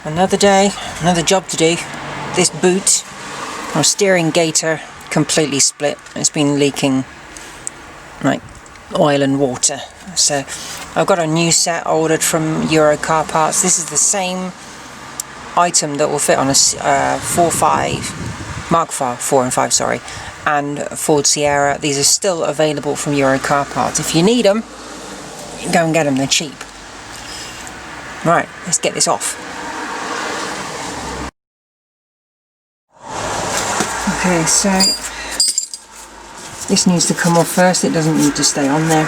Another day, another job to do. This boot, or steering gaiter, completely split. It's been leaking like oil and water. So I've got a new set ordered from Euro Car Parts. This is the same item that will fit on a 4.5, Mark IV, 4 and 5, sorry, and Ford Sierra. These are still available from Euro Car Parts. If you need them, you can go and get them, they're cheap. Right, let's get this off. Okay, so this needs to come off first, it doesn't need to stay on there.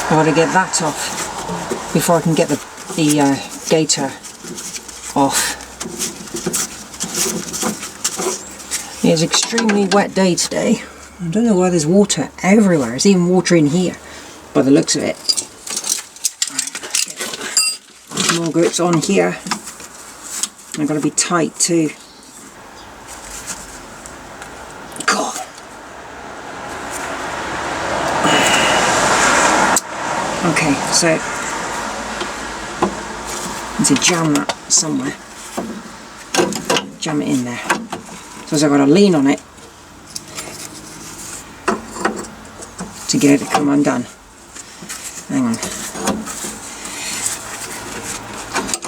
I've got to get that off before I can get the gaiter off. It's an extremely wet day today. I don't know why there's water everywhere. There's even water in here by the looks of it. Right, let's get more grips on here. I've got to be tight too. God. Okay, so I need to jam that somewhere. Jam it in there. So I've got to lean on it to get it to come undone. Hang on.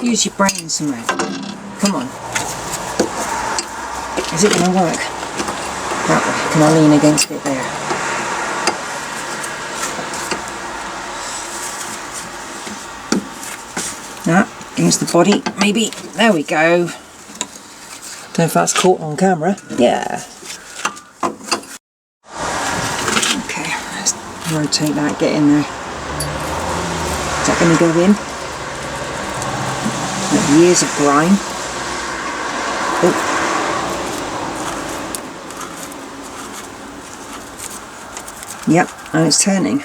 Use your brain somewhere. Come on. Is it going to work? That way. Can I lean against it there? That against the body, maybe. There we go. Don't know if that's caught on camera. Yeah. Okay, let's rotate that, get in there. Is that going to go in? Years of grime. Oh. Yep, and it's turning.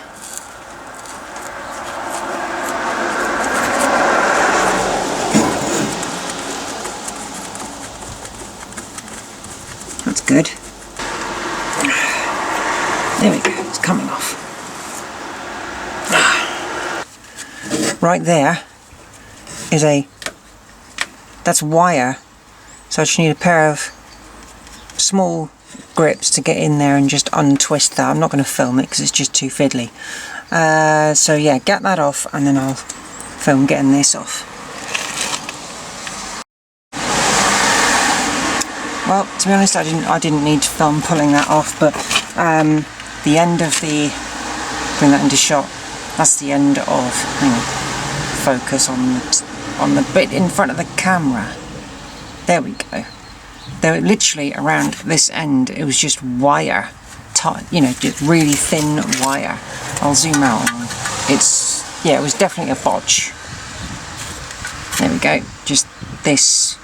That's good. There we go, it's coming off. Right there is that's wire, so I just need a pair of small grips to get in there and just untwist that. I'm not going to film it because it's just too fiddly. So yeah, get that off and then I'll film getting this off. Well, to be honest, I didn't need to film pulling that off, but the end of the, bring that into shot, that's the end of, hang on, focus on the bit in front of the camera. There we go. There, literally around this end, it was just wire, you know, just really thin wire. I'll zoom out. It's, yeah, it was definitely a botch. There we go. Just this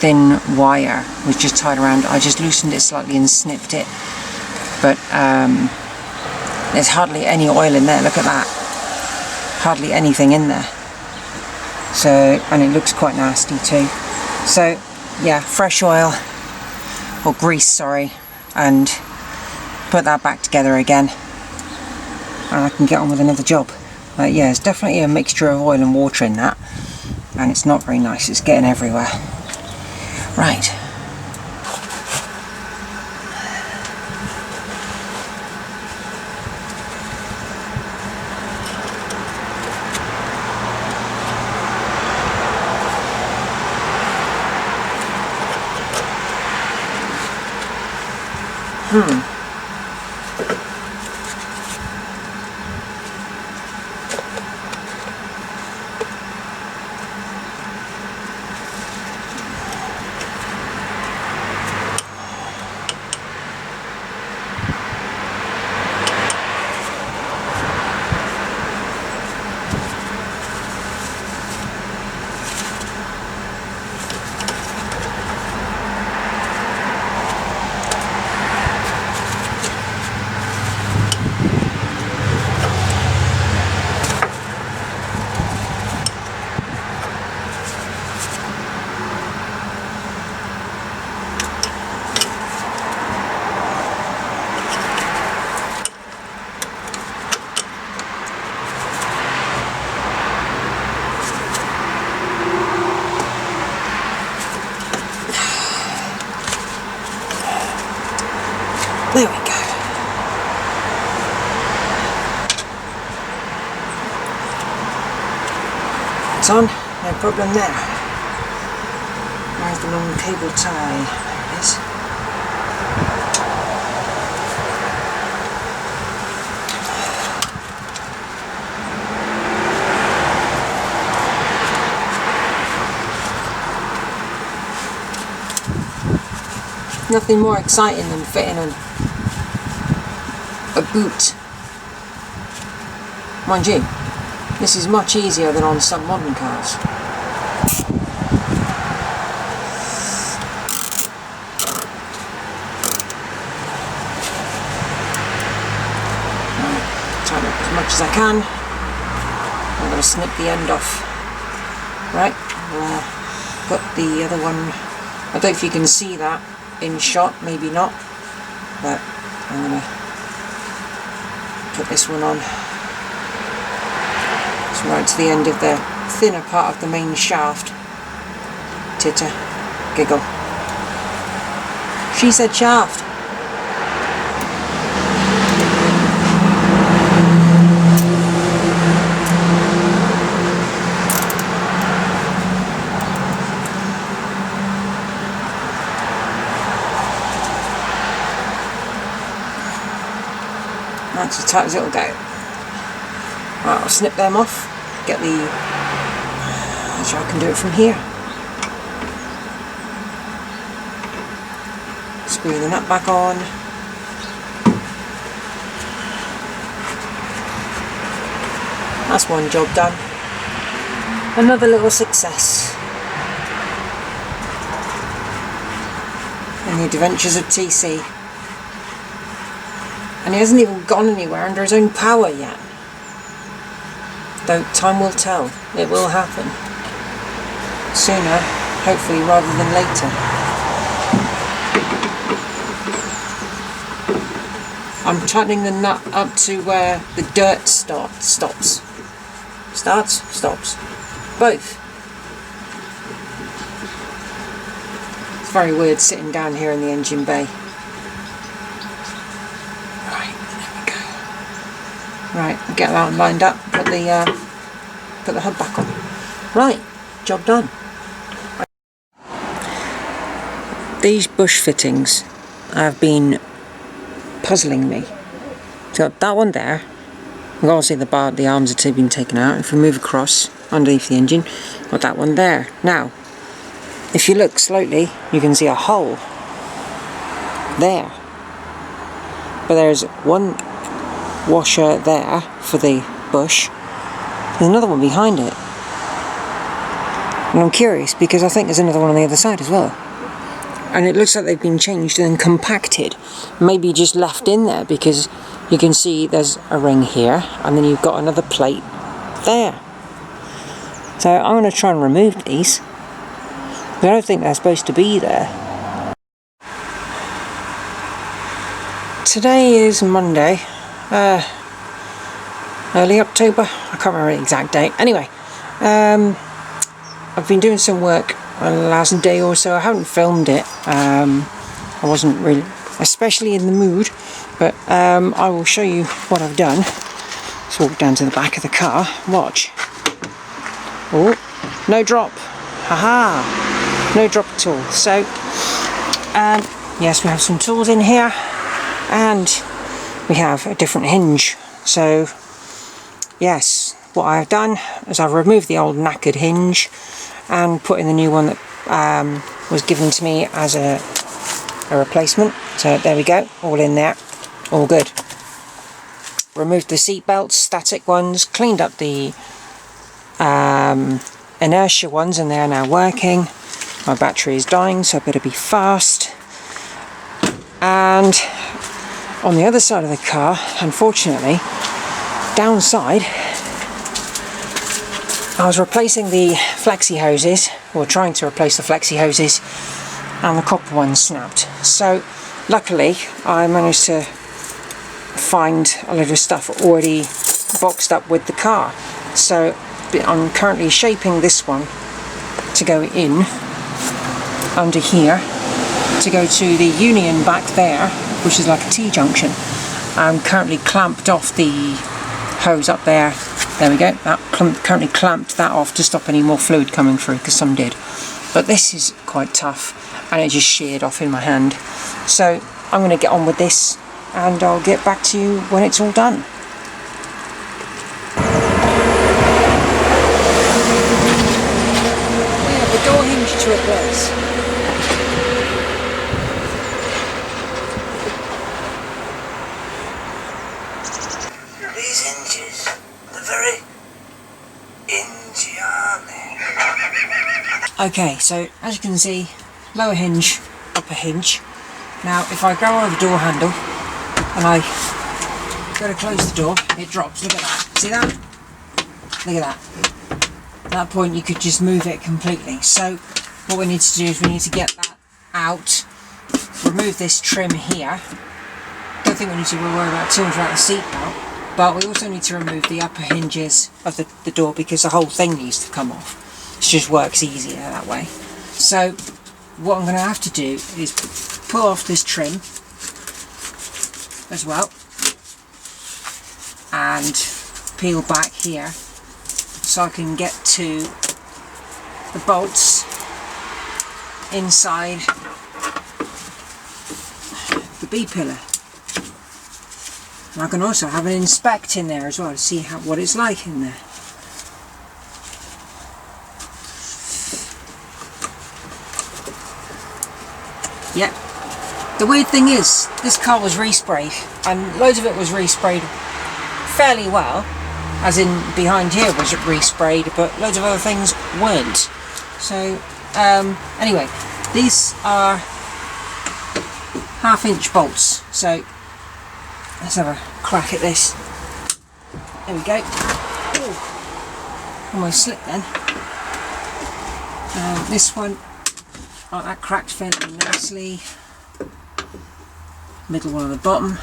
thin wire was just tied around. I just loosened it slightly and snipped it, but there's hardly any oil in there. Look at that. Hardly anything in there. So, and it looks quite nasty too. So yeah, fresh oil, or grease, sorry, and put that back together again and I can get on with another job. Yeah, it's definitely a mixture of oil and water in that, and it's not very nice, it's getting everywhere. Right. It's on, no problem there. Where's the long cable tie? There it is. Nothing more exciting than fitting a boot. Mind you, this is much easier than on some modern cars. Tighten up as much as I can. I'm going to snip the end off. Right, put the other one. I don't know if you can see that in shot, maybe not, but I'm going to put this one on. It's right to the end of the thinner part of the main shaft. Titter, giggle. She said shaft. That's as tight as it'll go. Right, I'll snip them off, get the... Actually, I can do it from here. Screw the nut back on. That's one job done. Another little success in the adventures of TeeCee. And he hasn't even gone anywhere under his own power yet. Though time will tell, it will happen. Sooner, hopefully, rather than later. I'm tightening the nut up to where the dirt stops. Stops. Both. It's very weird sitting down here in the engine bay. Right, get that one lined up, put the hub back on. Right, job done. These bush fittings have been puzzling me. So that one there, obviously the arms have been taken out. If we move across underneath the engine, got that one there. Now, if you look slowly, you can see a hole there. But there's one washer there for the bush. There's another one behind it. And I'm curious because I think there's another one on the other side as well. And it looks like they've been changed and compacted. Maybe just left in there because you can see there's a ring here and then you've got another plate there. So I'm going to try and remove these. I don't think they're supposed to be there. Today is Monday. Early October, I can't remember the exact date. Anyway, I've been doing some work the last day or so. I haven't filmed it. I wasn't really especially in the mood, but I will show you what I've done. Let's walk down to the back of the car. Watch. Oh, no drop. Haha, no drop at all. So, yes, we have some tools in here, and we have a different hinge. So yes, what I've done is I've removed the old knackered hinge and put in the new one that was given to me as a replacement. So there we go, all in there, all good. Removed the seat belts, static ones, cleaned up the inertia ones, and they are now working. My battery is dying, so I better be fast. And on the other side of the car, unfortunately, downside, I was replacing the flexi hoses, or trying to replace the flexi hoses, and the copper one snapped. So luckily I managed to find a load of stuff already boxed up with the car. So I'm currently shaping this one to go in under here to go to the union back there, which is like a T-junction. I'm currently clamped off the hose up there There we go, that currently clamped that off to stop any more fluid coming through, because some did. But this is quite tough, and it just sheared off in my hand. So I'm going to get on with this, and I'll get back to you when it's all done. Yeah, the door hinge to replace. These hinges, they're very Indian. Okay, so as you can see, lower hinge, upper hinge. Now if I go over the door handle and I go to close the door, it drops. Look at that. See that? Look at that. At that point you could just move it completely. So what we need to do is we need to get that out, remove this trim here. Don't think we need to worry about too much about the seat belt, but we also need to remove the upper hinges of the door, because the whole thing needs to come off. It just works easier that way. So what I'm going to have to do is pull off this trim as well and peel back here so I can get to the bolts inside the B-pillar. And I can also have an inspect in there as well to see what it's like in there. Yep. The weird thing is, this car was resprayed, and loads of it was resprayed fairly well, as in behind here was resprayed, but loads of other things weren't. So anyway, these are 1/2-inch bolts, so let's have a crack at this. There we go. Ooh, almost slipped then. This one, oh, that cracked fairly nicely. Middle one on the bottom.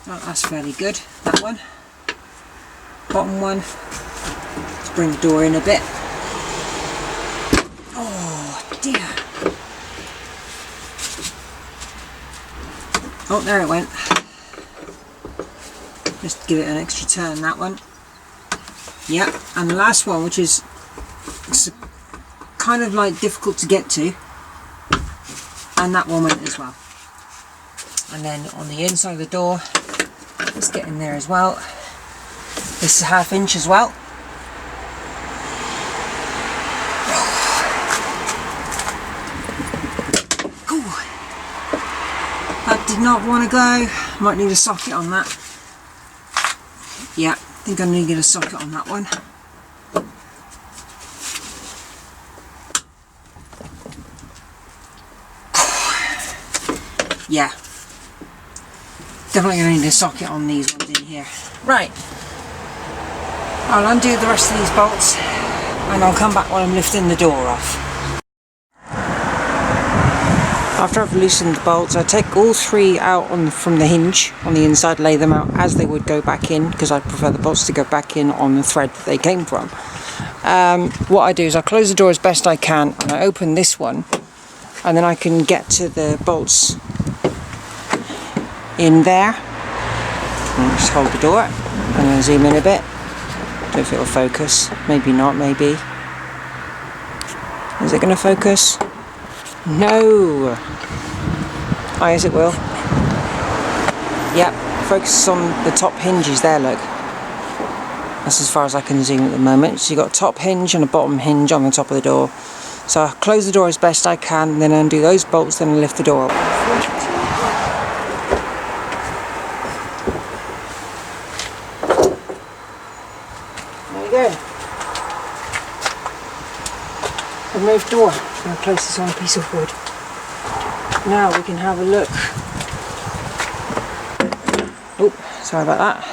Oh, that's fairly good, that one. Bottom one. Let's bring the door in a bit. Oh dear. Oh, there it went. Just give it an extra turn, that one. Yep, and the last one, which is kind of like difficult to get to, and that one went as well. And then on the inside of the door, let's get in there as well. This is 1/2-inch as well. Ooh. That did not want to go. Might need a socket on that. Yeah, I think I need to get a socket on that one. Yeah, definitely going to need a socket on these ones in here. Right, I'll undo the rest of these bolts and I'll come back when I'm lifting the door off. After I've loosened the bolts, I take all 3 out from the hinge on the inside, lay them out as they would go back in, because I prefer the bolts to go back in on the thread that they came from. What I do is I close the door as best I can and I open this one, and then I can get to the bolts in there. And just hold the door. I'm going to zoom in a bit. Don't know if it'll focus. Maybe not, maybe. Is it going to focus? No! Oh, yes it will. Yep, focus on the top hinges there, look. That's as far as I can zoom at the moment. So you've got a top hinge and a bottom hinge on the top of the door. So I close the door as best I can, then undo those bolts, then lift the door up. Removed door. I'm going to place this on a piece of wood. Now we can have a look. Oh, sorry about that.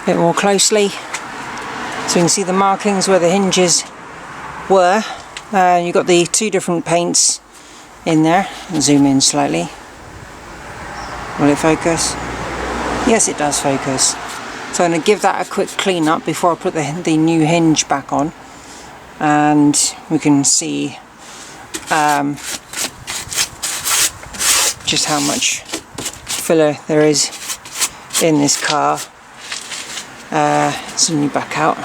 A bit more closely. So you can see the markings where the hinges were. You've got the 2 different paints in there. I'll zoom in slightly. Will it focus? Yes, it does focus. So I'm going to give that a quick clean up before I put the new hinge back on. And we can see just how much filler there is in this car. suddenly back out.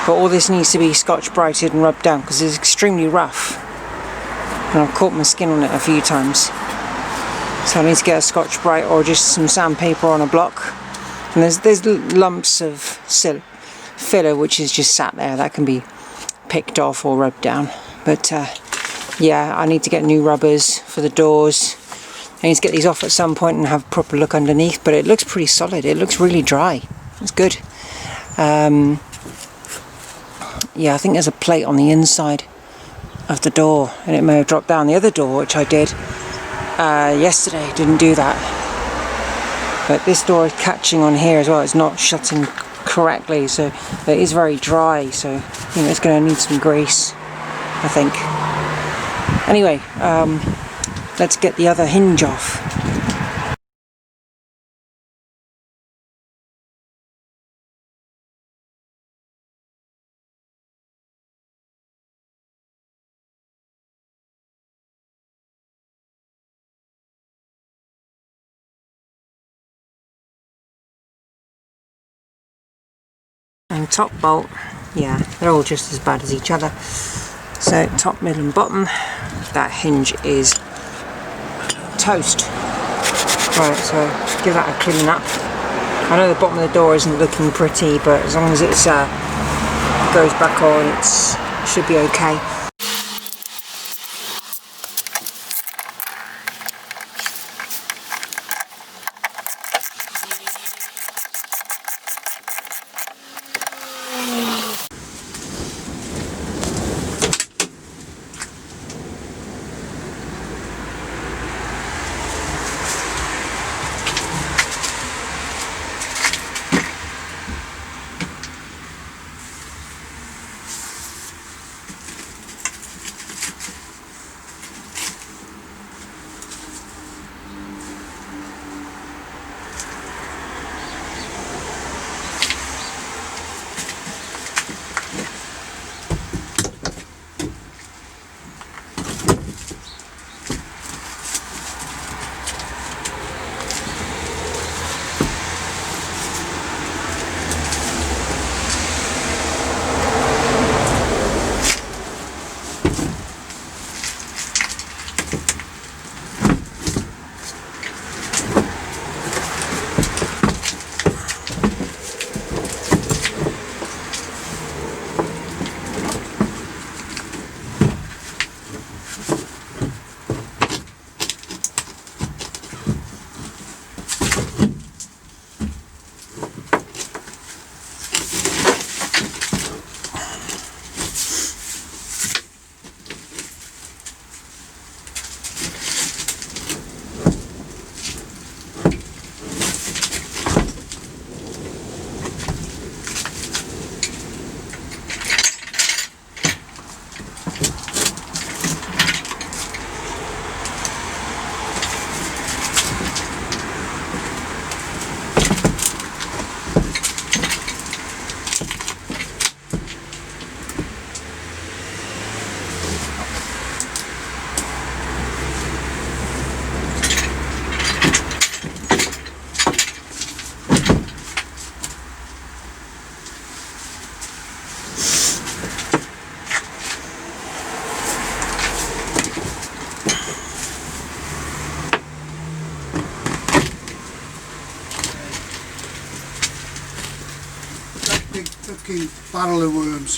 But all this needs to be Scotch Brighted and rubbed down because it's extremely rough, and I've caught my skin on it a few times. So I need to get a Scotch Brite or just some sandpaper on a block. And there's lumps of filler which is just sat there that can be picked off or rubbed down. But yeah, I need to get new rubbers for the doors. I need to get these off at some point and have a proper look underneath, but it looks pretty solid. It looks really dry. It's good. Yeah, I think there's a plate on the inside of the door and it may have dropped down. The other door, which I did yesterday, didn't do that. But this door is catching on here as well. It's not shutting correctly, so it is very dry, so you know, it's going to need some grease, I think. Anyway, let's get the other hinge off. And top bolt, yeah, they're all just as bad as each other. So top, middle and bottom, that hinge is toast. Right, so give that a clean up. I know the bottom of the door isn't looking pretty, but as long as it's goes back on, it should be okay. Barrel of worms.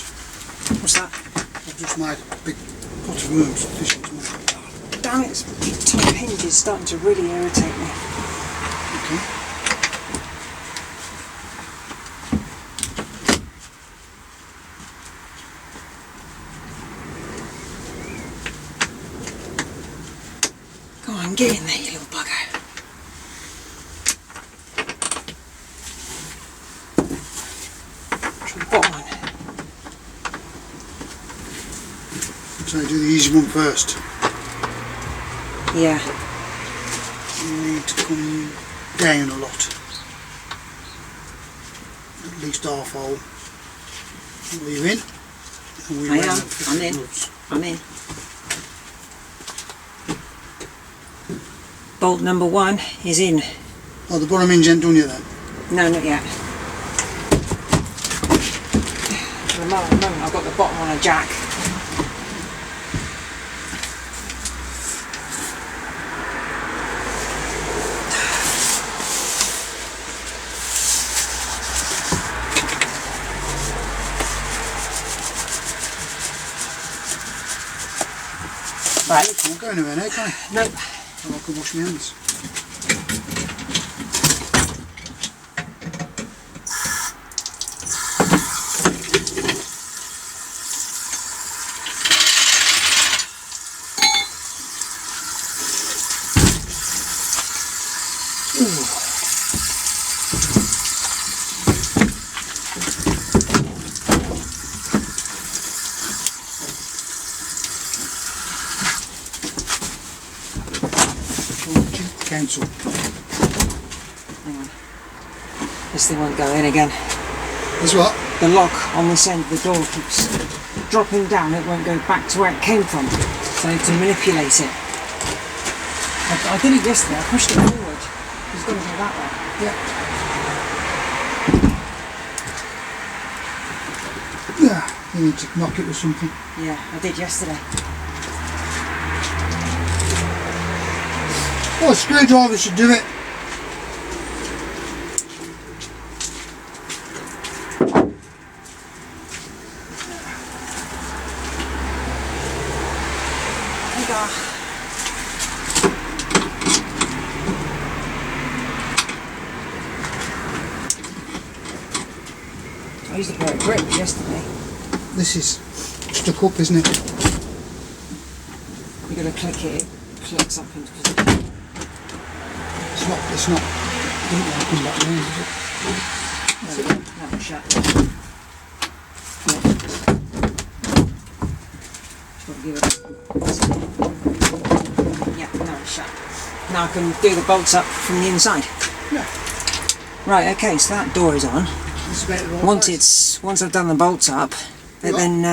What's that? I've just made a big pot of worms fishing tomorrow. Damn it, this top hinge is starting to really irritate me. Okay. Go on, get in there, you little bugger. So do the easy one first. Yeah. You need to come down a lot. At least half hole. Are you in? I am. I'm in. I'm in. Bolt number 1 is in. Oh, the bottom hinge ain't done yet then? No, not yet. the moment I've got the bottom on a jack. Right. I can't go anywhere now, can I? Nope. Oh, I can wash my hands. Council. Hang on. This thing won't go in again. Is what? The lock on this end of the door keeps dropping down. It won't go back to where it came from. So I have to manipulate it. I did it yesterday. I pushed it forward. It's got to go that way. Yeah. Yeah. You need to knock it with something. Yeah, I did yesterday. Oh, a screwdriver should do it. I used a pair of grips yesterday. This is stuck up, isn't it? You're going to click it, it clicks up into position. It's not. Didn't want to come back round, is it? No, it's shut. Yeah, no, it's shut. Now I can do the bolts up from the inside. Yeah. Right, okay, so that door is on. It's about the right Once I've done the bolts up, then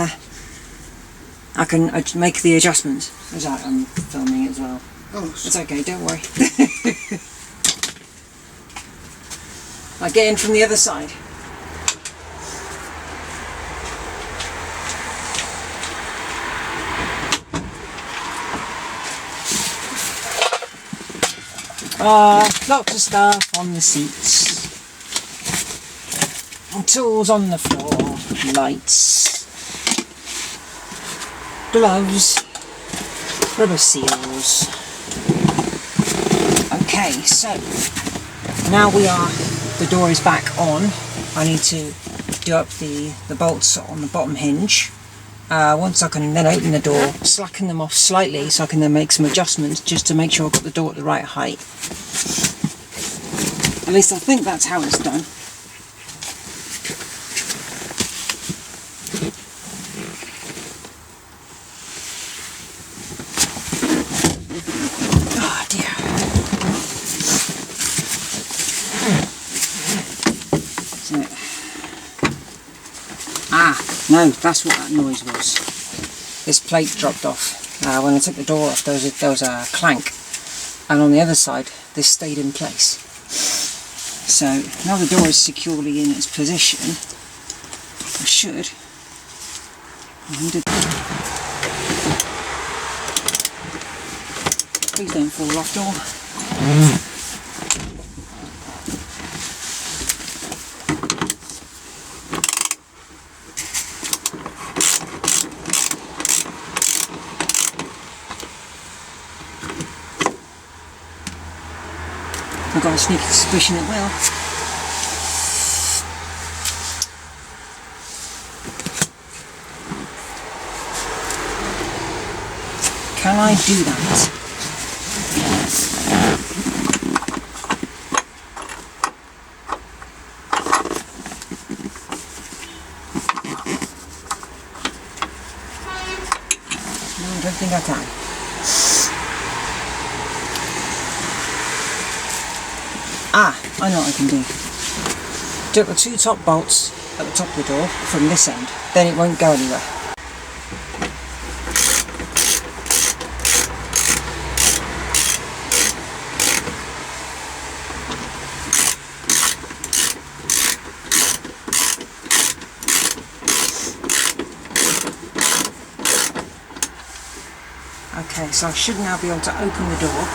I can make the adjustments. As I'm filming it as well. Oh, It's okay, don't worry. I get in from the other side. Lots of stuff on the seats. And tools on the floor. Lights. Gloves. Rubber seals. Okay, so now the door is back on. I need to do up the bolts on the bottom hinge. Once I can then open the door, slacken them off slightly so I can then make some adjustments just to make sure I've got the door at the right height. At least I think that's how it's done. Oh dear. So, no, that's what that noise was. This plate dropped off. When I took the door off, there was a clank, and on the other side, this stayed in place. So now the door is securely in its position. I should. Please don't fall off, door. I've got a sneaky suspicion it will. Can I do that? No, I don't think I can. I know what I can do. Do the two top bolts at the top of the door from this end, then it won't go anywhere. Okay, so I should now be able to open the door.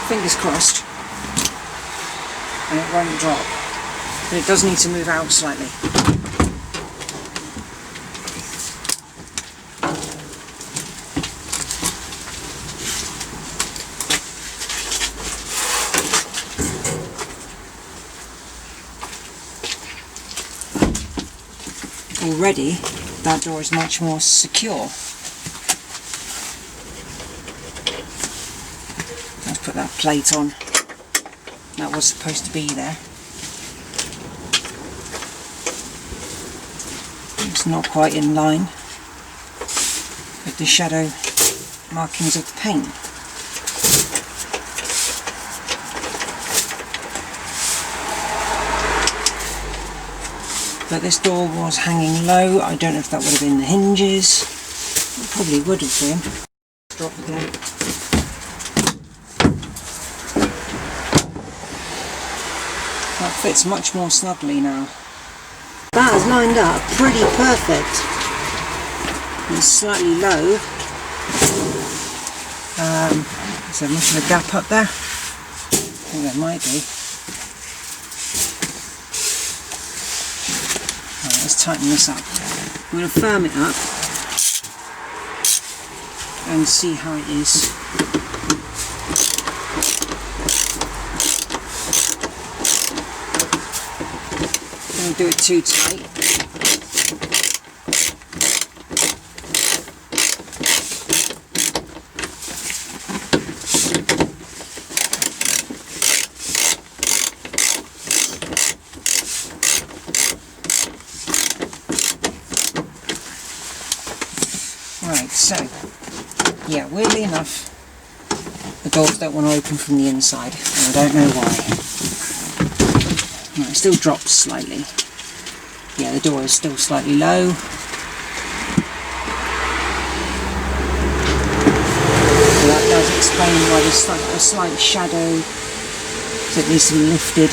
Fingers crossed. And it won't drop. But it does need to move out slightly. Already, that door is much more secure. Let's put that plate on. That was supposed to be there. It's not quite in line with the shadow markings of the paint. But this door was hanging low. I don't know if that would have been the hinges. It probably would have been. Drop again. That fits much more snugly now. That is lined up pretty perfect. It's slightly low. Is there much of a gap up there? I think there might be. Right, let's tighten this up. I'm going to firm it up and see how it is. Don't do it too tight. Right, so yeah, weirdly enough, the doors don't want to open from the inside, and I don't know why. No, it still drops slightly. Yeah, the door is still slightly low. So that does explain why there's a slight shadow, so it needs to be lifted.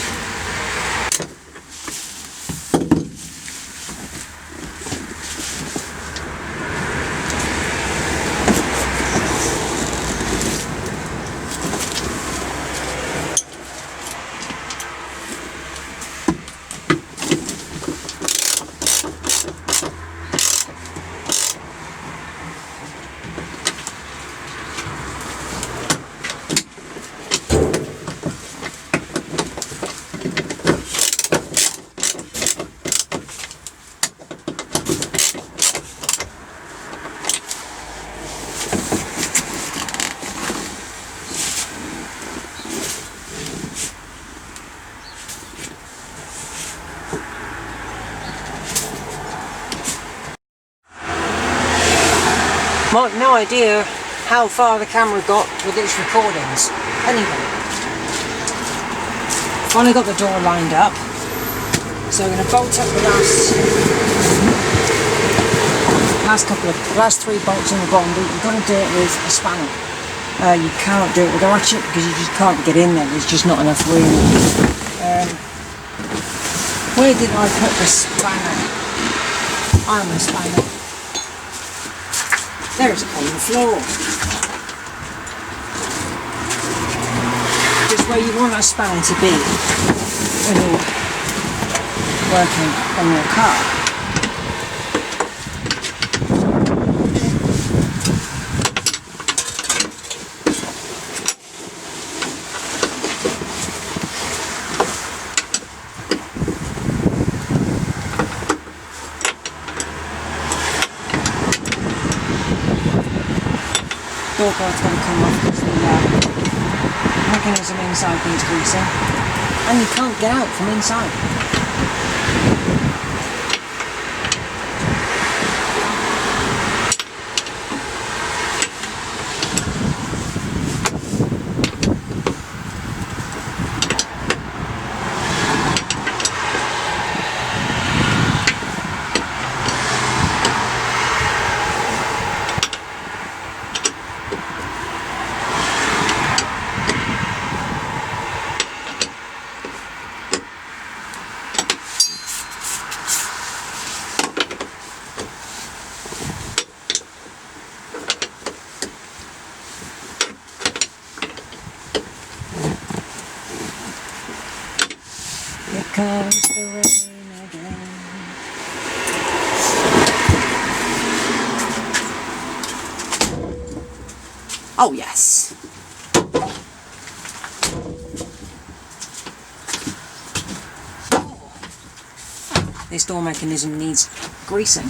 No idea how far the camera got with its recordings. Anyway, finally got the door lined up, so I'm going to bolt up the last three bolts on the bottom, but you've got to do it with a spanner. You can't do it with a ratchet because you just can't get in there. There's just not enough room. Where did I put the spanner? I'm a spanner. There's it on the floor. Just where you want a spanner to be when you're working on your car. Door guard's going to come off because the mechanism inside needs greasing, and you can't get out from inside. comes the rain again. Oh yes. This door mechanism needs greasing.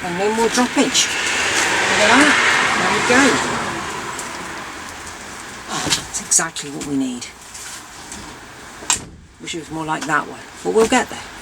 And no more droppage. Look at that. There we go. Oh, that's exactly what we need. Wish it was more like that one, but we'll get there.